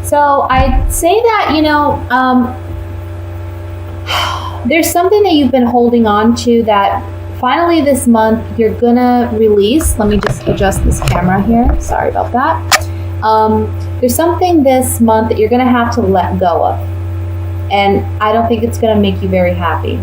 So I'd say that, there's something that you've been holding on to that finally this month you're gonna release. Let me just adjust this camera here. Sorry about that. There's something this month that you're gonna have to let go of. And I don't think it's gonna make you very happy.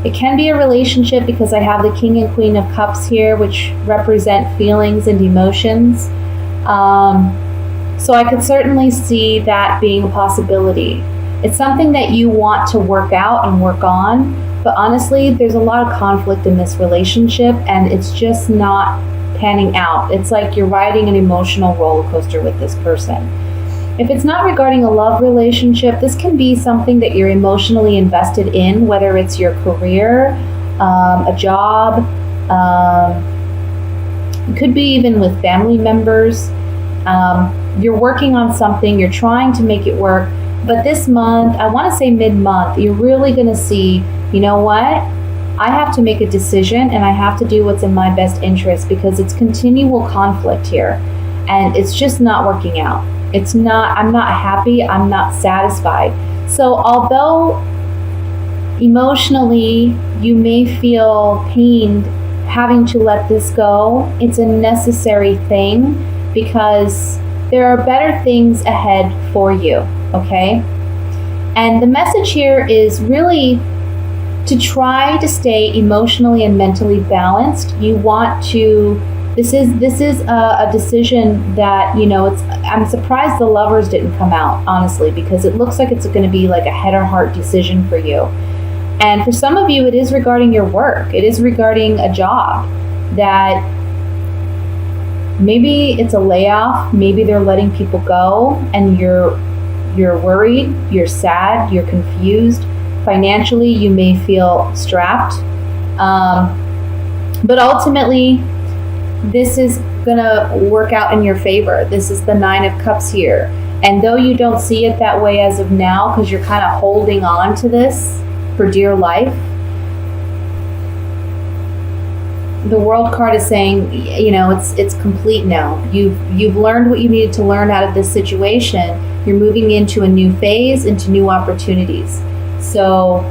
It can be a relationship because I have the King and Queen of Cups here, which represent feelings and emotions. So I could certainly see that being a possibility. It's something that you want to work out and work on, but honestly, there's a lot of conflict in this relationship and it's just not panning out. It's like you're riding an emotional roller coaster with this person. If it's not regarding a love relationship, this can be something that you're emotionally invested in, whether it's your career, a job, it could be even with family members. You're working on something, you're trying to make it work, but this month, I want to say mid-month, you're really going to see, you know what? I have to make a decision and I have to do what's in my best interest because it's continual conflict here and it's just not working out. I'm not happy, I'm not satisfied. So although emotionally you may feel pained having to let this go, it's a necessary thing because there are better things ahead for you, okay? And the message here is really to try to stay emotionally and mentally balanced. You want to, this is a decision that, I'm surprised the Lovers didn't come out, honestly, because it looks like it's going to be like a head or heart decision for you. And for some of you, it is regarding your work. It is regarding a job that maybe it's a layoff, maybe they're letting people go and you're worried, you're sad, you're confused. Financially, you may feel strapped. But ultimately, this is gonna work out in your favor. This is the Nine of Cups here. And though you don't see it that way as of now, because you're kind of holding on to this for dear life, the World card is saying, it's complete now. You've learned what you needed to learn out of this situation. You're moving into a new phase, into new opportunities. So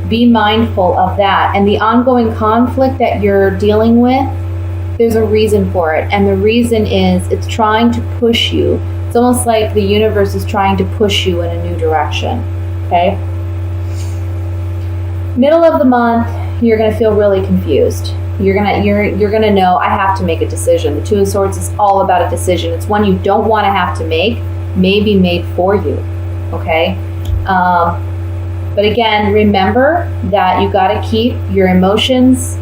be mindful of that. And the ongoing conflict that you're dealing with, there's a reason for it. And the reason is it's trying to push you. It's almost like the universe is trying to push you in a new direction. Okay? Middle of the month, you're going to feel really confused. You're gonna know I have to make a decision. The Two of Swords is all about a decision. It's one you don't want to have to make, may be made for you. Okay? But again, remember that you got to keep your emotions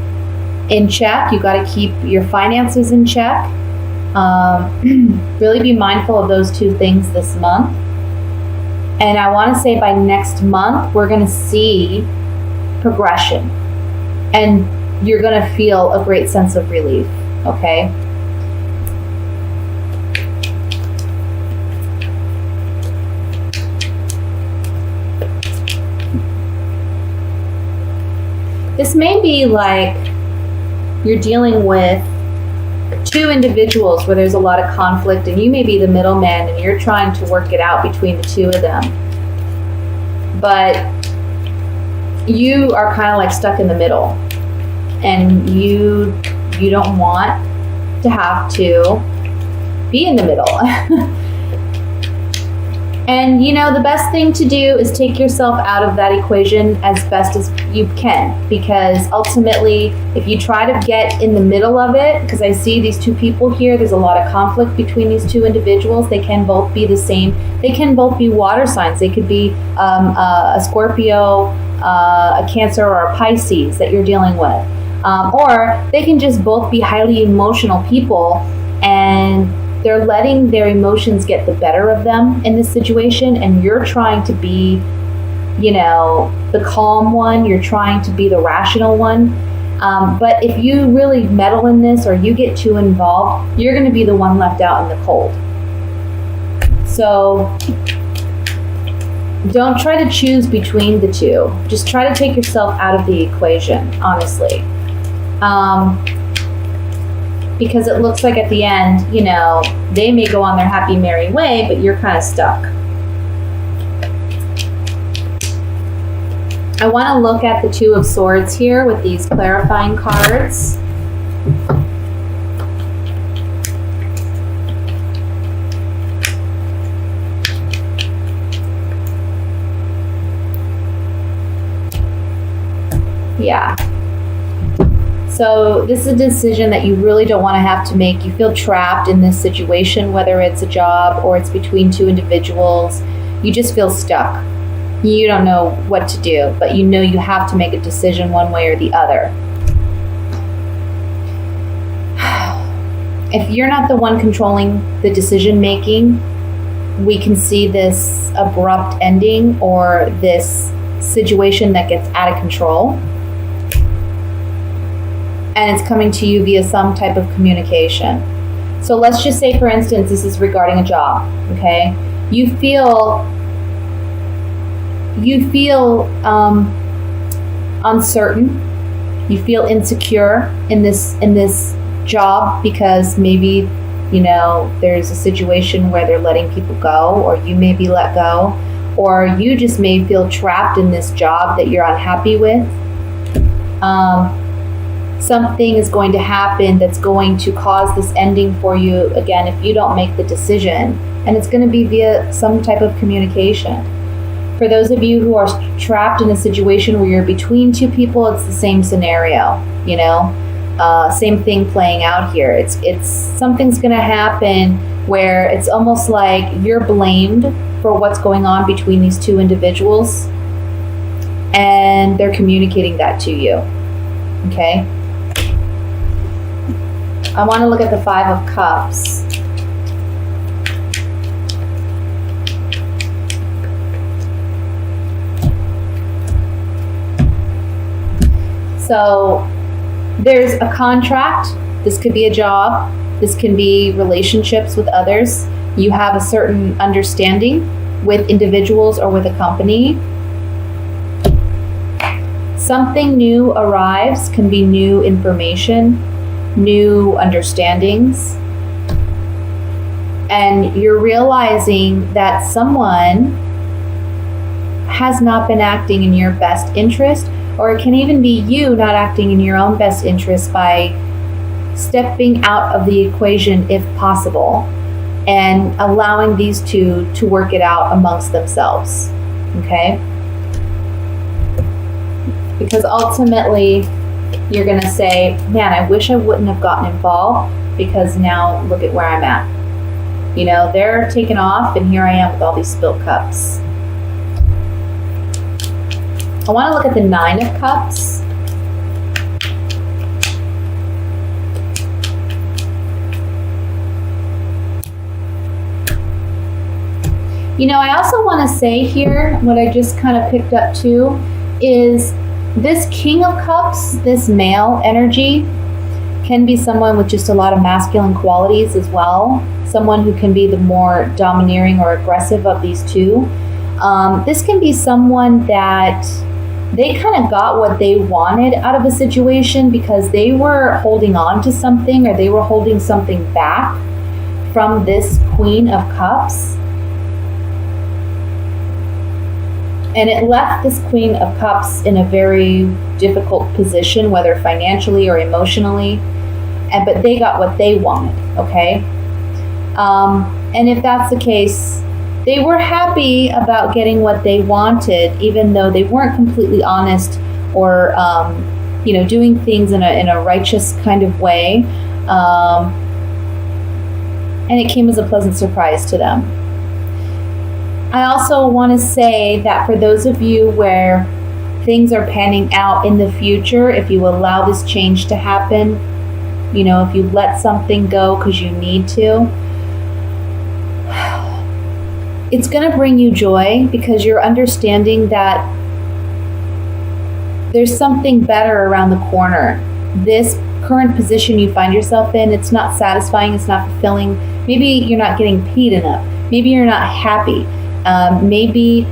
in check. You got to keep your finances in check. Really be mindful of those two things this month. And I want to say by next month, we're going to see progression. And you're going to feel a great sense of relief. Okay? This may be like you're dealing with two individuals where there's a lot of conflict and you may be the middleman and you're trying to work it out between the two of them. But you are kind of like stuck in the middle and you don't want to have to be in the middle. And the best thing to do is take yourself out of that equation as best as you can, because ultimately if you try to get in the middle of it, because I see these two people here, there's a lot of conflict between these two individuals. They can both be the same. They can both be water signs. They could be a Scorpio, a Cancer, or a Pisces that you're dealing with. Or they can just both be highly emotional people and they're letting their emotions get the better of them in this situation, and you're trying to be, the calm one. You're trying to be the rational one. But if you really meddle in this or you get too involved, you're going to be the one left out in the cold. So don't try to choose between the two. Just try to take yourself out of the equation, honestly. Because it looks like at the end, they may go on their happy, merry way, but you're kind of stuck. I want to look at the Two of Swords here with these clarifying cards. Yeah. So this is a decision that you really don't want to have to make. You feel trapped in this situation, whether it's a job or it's between two individuals. You just feel stuck. You don't know what to do, but you know you have to make a decision one way or the other. If you're not the one controlling the decision making, we can see this abrupt ending or this situation that gets out of control. And it's coming to you via some type of communication. So let's just say, for instance, this is regarding a job, okay? You feel uncertain. You feel insecure in this job because maybe, there's a situation where they're letting people go, or you may be let go, or you just may feel trapped in this job that you're unhappy with. Something is going to happen that's going to cause this ending for you, again, if you don't make the decision. And it's going to be via some type of communication. For those of you who are trapped in a situation where you're between two people, it's the same scenario, same thing playing out here. It's something's going to happen where it's almost like you're blamed for what's going on between these two individuals, and they're communicating that to you, okay? I want to look at the Five of Cups. So there's a contract. This could be a job. This can be relationships with others. You have a certain understanding with individuals or with a company. Something new arrives, can be new information, new understandings, and you're realizing that someone has not been acting in your best interest, or it can even be you not acting in your own best interest by stepping out of the equation if possible and allowing these two to work it out amongst themselves, okay? Because ultimately, you're going to say, man, I wish I wouldn't have gotten involved, because now look at where I'm at. They're taking off, and here I am with all these spilled cups. I want to look at the Nine of Cups. I also want to say here, what I just kind of picked up too, is this King of Cups, this male energy, can be someone with just a lot of masculine qualities as well. Someone who can be the more domineering or aggressive of these two. This can be someone that they kind of got what they wanted out of a situation because they were holding on to something, or they were holding something back from this Queen of Cups. And it left this Queen of Cups in a very difficult position, whether financially or emotionally. But they got what they wanted, okay? And if that's the case, they were happy about getting what they wanted, even though they weren't completely honest or, doing things in a righteous kind of way. And it came as a pleasant surprise to them. I also want to say that for those of you where things are panning out in the future, if you allow this change to happen, if you let something go because you need to, it's going to bring you joy, because you're understanding that there's something better around the corner. This current position you find yourself in, it's not satisfying, it's not fulfilling. Maybe you're not getting paid enough. Maybe you're not happy. Maybe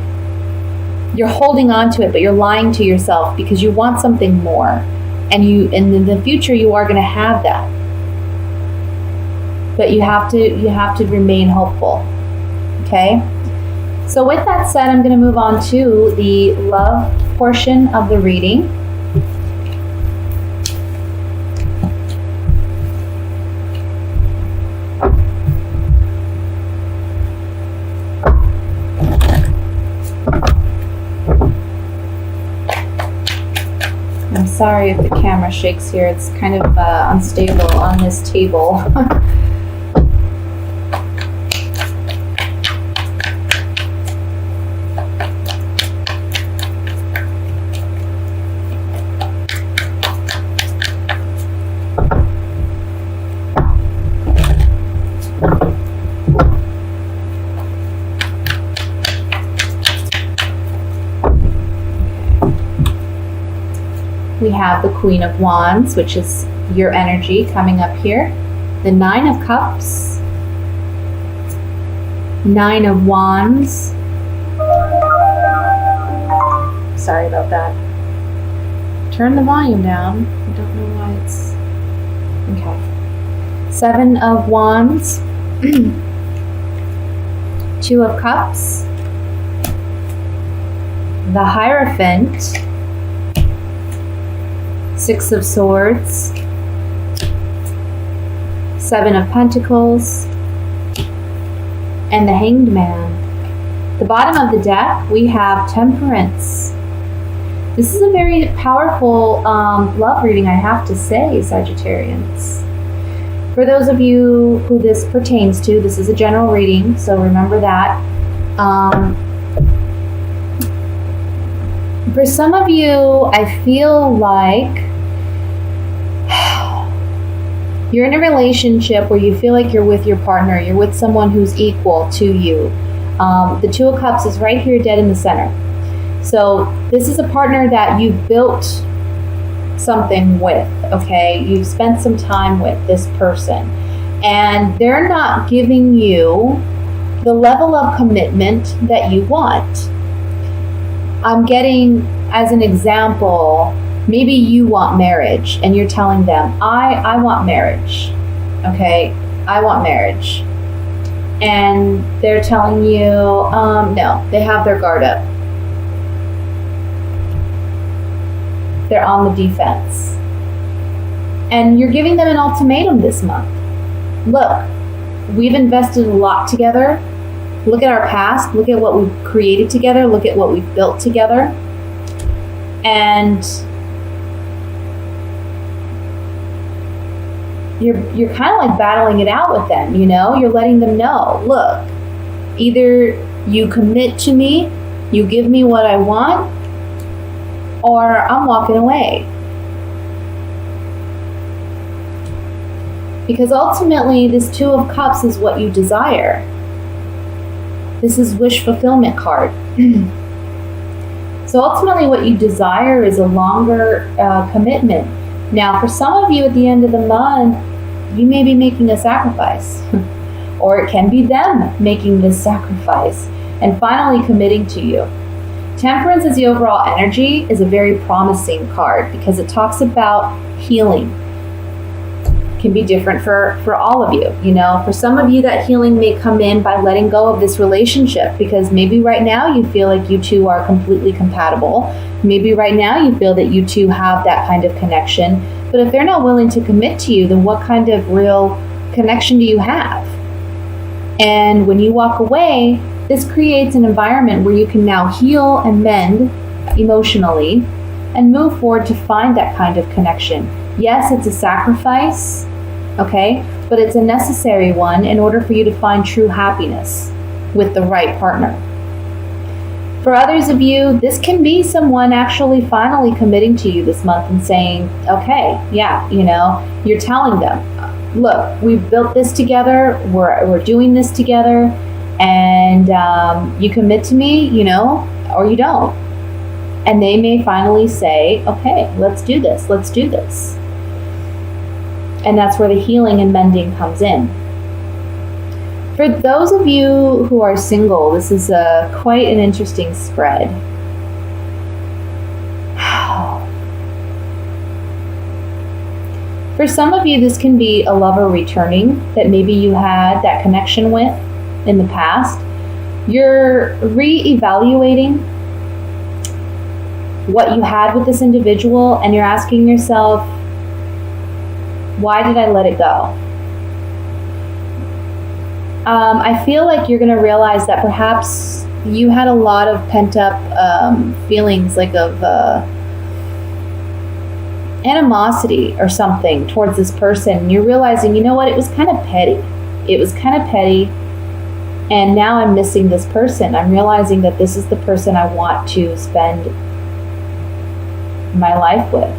you're holding on to it, but you're lying to yourself because you want something more. And in the future, you are going to have that. but you have to remain hopeful. Okay? So with that said, I'm going to move on to the love portion of the reading. I'm sorry if the camera shakes here. It's kind of unstable on this table. We have the Queen of Wands, which is your energy coming up here. The Nine of Cups. Nine of Wands. Sorry about that. Turn the volume down. I don't know why it's... Okay. Seven of Wands. Two of Cups. The Hierophant. Six of Swords, Seven of Pentacles, and the Hanged Man. The bottom of the deck, we have Temperance. This is a very powerful love reading, I have to say, Sagittarians. For those of you who this pertains to, this is a general reading, so remember that. For some of you, I feel like you're in a relationship where you feel like you're with your partner, you're with someone who's equal to you. The Two of Cups is right here dead in the center. So this is a partner that you've built something with, okay? You've spent some time with this person, and they're not giving you the level of commitment that you want. I'm getting, as an example, maybe you want marriage and you're telling them, I want marriage, okay? I want marriage. And they're telling you, no, they have their guard up. They're on the defense. And you're giving them an ultimatum this month. Look, we've invested a lot together. Look at our past. Look at what we've created together. Look at what we've built together. And you're kind of like battling it out with them, you know? You're letting them know, look, either you commit to me, you give me what I want, or I'm walking away. Because ultimately, this Two of Cups is what you desire. This is wish fulfillment card. So ultimately what you desire is a longer commitment. Now, for some of you at the end of the month, you may be making a sacrifice. Or it can be them making this sacrifice and finally committing to you. Temperance as the overall energy is a very promising card because it talks about healing. It can be different for all of you. You know, for some of you, that healing may come in by letting go of this relationship because maybe right now you feel like you two are completely compatible. Maybe right now you feel that you two have that kind of connection. But if they're not willing to commit to you, then what kind of real connection do you have? And when you walk away, this creates an environment where you can now heal and mend emotionally and move forward to find that kind of connection. Yes, it's a sacrifice, okay? But it's a necessary one in order for you to find true happiness with the right partner. For others of you, this can be someone actually finally committing to you this month and saying, okay, yeah, you know, you're telling them, look, we've built this together, we're doing this together, and you commit to me, you know, or you don't. And they may finally say, okay, let's do this. And that's where the healing and mending comes in. For those of you who are single, this is quite an interesting spread. For For some of you, this can be a lover returning that maybe you had that connection with in the past. You're re-evaluating what you had with this individual, and you're asking yourself, why did I let it go? I feel like you're going to realize that perhaps you had a lot of pent-up feelings, like of animosity or something towards this person. You're realizing, you know what, it was kind of petty. It was kind of petty, and now I'm missing this person. I'm realizing that this is the person I want to spend my life with.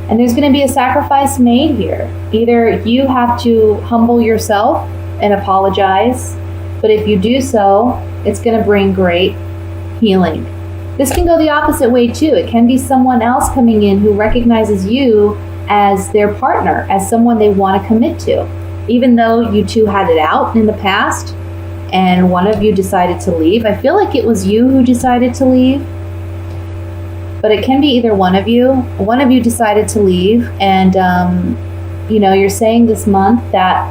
And there's going to be a sacrifice made here. Either you have to humble yourself and apologize, but if you do so, it's going to bring great healing. This can go the opposite way too. It can be someone else coming in who recognizes you as their partner, as someone they want to commit to. Even though you two had it out in the past and one of you decided to leave. I feel like it was you who decided to leave. But it can be either one of you. One of you decided to leave, and you're saying this month that,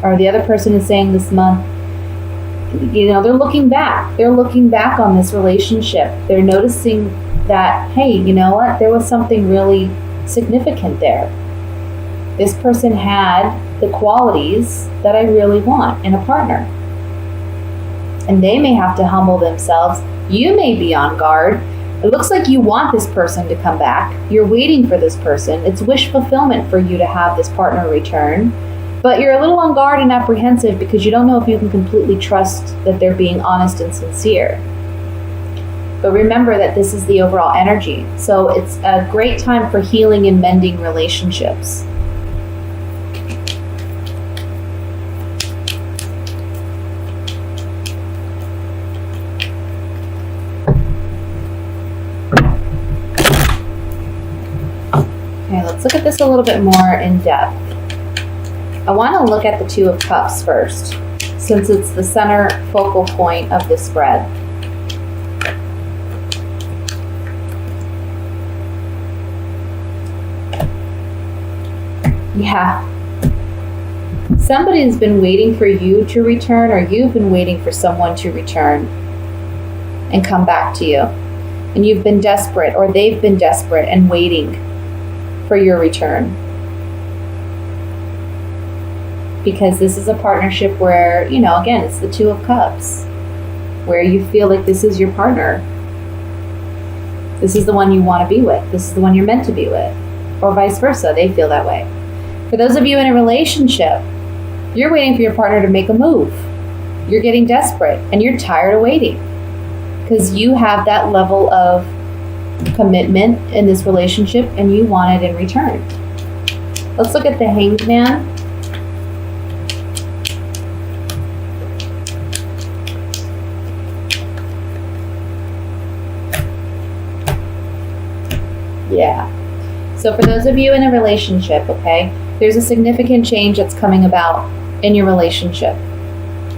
or the other person is saying this month, they're looking back. They're looking back on this relationship. They're noticing that, hey, you know what? There was something really significant there. This person had the qualities that I really want in a partner. And they may have to humble themselves. You may be on guard. It looks like you want this person to come back. You're waiting for this person. It's wish fulfillment for you to have this partner return. But you're a little on guard and apprehensive because you don't know if you can completely trust that they're being honest and sincere. But remember that this is the overall energy. So it's a great time for healing and mending relationships. Okay, let's look at this a little bit more in depth. I want to look at the Two of Cups first, since it's the center focal point of this spread. Yeah. Somebody's been waiting for you to return, or you've been waiting for someone to return and come back to you. And you've been desperate, or they've been desperate and waiting for your return. Because this is a partnership where, again, it's the Two of Cups, where you feel like this is your partner. This is the one you want to be with. This is the one you're meant to be with. Or vice versa, they feel that way. For those of you in a relationship, you're waiting for your partner to make a move. You're getting desperate and you're tired of waiting because you have that level of commitment in this relationship and you want it in return. Let's look at the Hanged Man. Yeah. So for those of you in a relationship, okay, there's a significant change that's coming about in your relationship.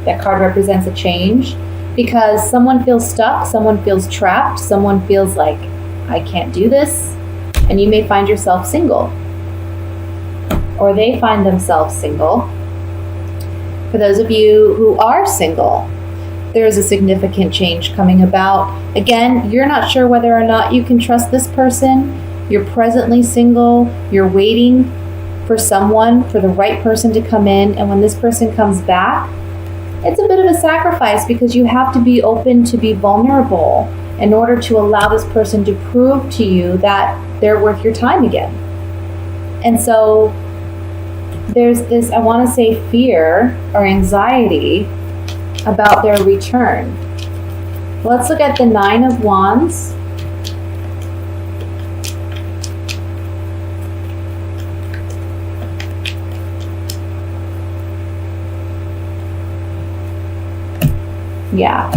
That card represents a change because someone feels stuck, someone feels trapped, someone feels like, I can't do this, and you may find yourself single. Or they find themselves single. For those of you who are single, there is a significant change coming about. Again, you're not sure whether or not you can trust this person. You're presently single. You're waiting for someone, for the right person to come in. And when this person comes back, it's a bit of a sacrifice because you have to be open to be vulnerable in order to allow this person to prove to you that they're worth your time again. And so there's this, I want to say, fear or anxiety about their return. Let's look at the Nine of Wands. Yeah.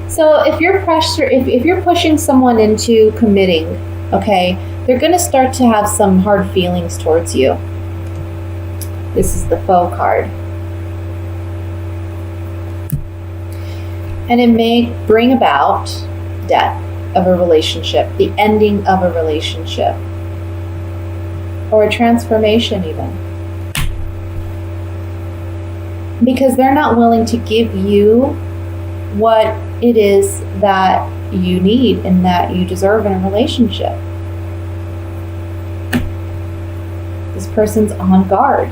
So if you're pushing someone into committing, okay, they're going to start to have some hard feelings towards you. This is the Foe card. And it may bring about death. of a relationship, the ending of a relationship, or a transformation even. Because they're not willing to give you what it is that you need and that you deserve in a relationship. This person's on guard.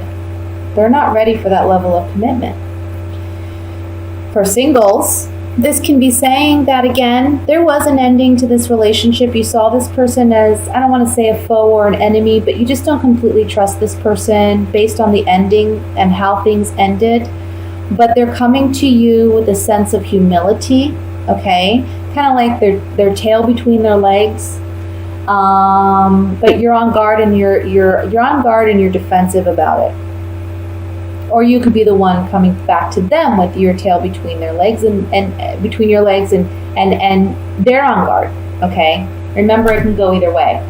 They're not ready for that level of commitment. For singles, this can be saying that, again, there was an ending to this relationship. You saw this person as, I don't want to say a foe or an enemy, but you just don't completely trust this person based on the ending and how things ended. But they're coming to you with a sense of humility, okay? Kind of like their tail between their legs. But you're on guard and you're on guard and you're defensive about it. Or you could be the one coming back to them with your tail between their legs and between your legs and they're on guard, okay? Remember, it can go either way.